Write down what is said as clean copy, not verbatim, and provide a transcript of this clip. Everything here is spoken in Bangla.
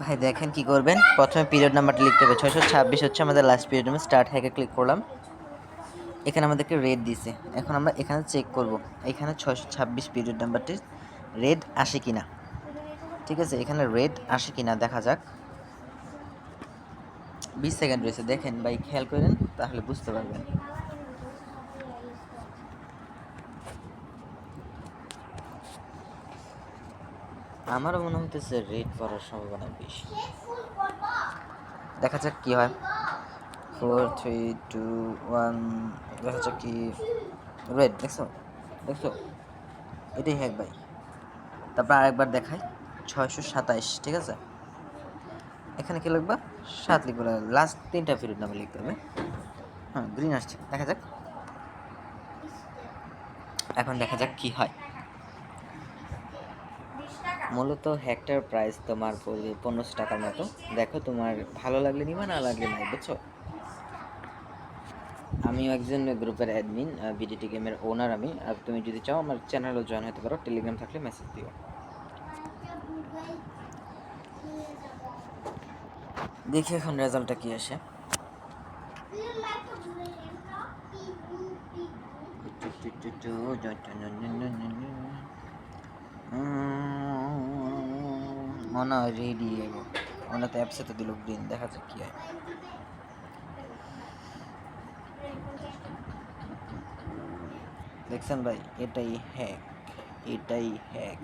ভাই দেখেন কি করবেন, প্রথমে পিরিয়ড নাম্বারটা লিখতে হবে। 626 হচ্ছে আমাদের লাস্ট পিরিয়ড নাম্বার। স্টার্ট হ্যাকে ক্লিক করলাম, এখানে আমাদেরকে রেড দিছে। এখন আমরা এখানে চেক করব এখানে 626 পিরিয়ড নাম্বারটির রেড আসে কিনা। ঠিক আছে, এখানে রেড আসে কিনা দেখা যাক। 20 সেকেন্ড রয়েছে, দেখেন ভাই, খেয়াল করেন তাহলে বুঝতে পারবেন। আমারও মনে হইতেছে রেড পড়ার সম্ভাবনা বেশি। দেখা যাক কি হয়। 4 3 2 1, দেখা যাক কি। রেড দেখছো, দেখছো, এটাই হ্যাক ভাই। তারপর আরেকবার দেখাই, 627। ঠিক আছে, এখানে কি লিখবা, 7 লিখবো। লাস্ট 3টা পিরিয়ড নামে লিখতে হবে। হ্যাঁ, গ্রিন আসছে, দেখা যাক। এখন দেখা যাক কি হয়। মূলত হ্যাকটার প্রাইস তোমার পড়বে 1500 টাকার মতো। দেখো তোমার ভালো লাগলে নিবা, না লাগলে নাই, বুঝছো। আমিও একজন গ্রুপের অ্যাডমিন, বিডিটি গেমের ওনার আমি। আর তুমি যদি চাও আমার চ্যানেলও জয়েন হতে পারো, টেলিগ্রাম থাকলে মেসেজ দিও। দেখি এখন রেজাল্টটা কি আসে। মনে হয় রেডি এগো, মনে তো অ্যাপসে তো দিল গ্রিন, দেখা যাক কি হয়। দেখছেন ভাই, এটাই হ্যাক, এটাই হ্যাক।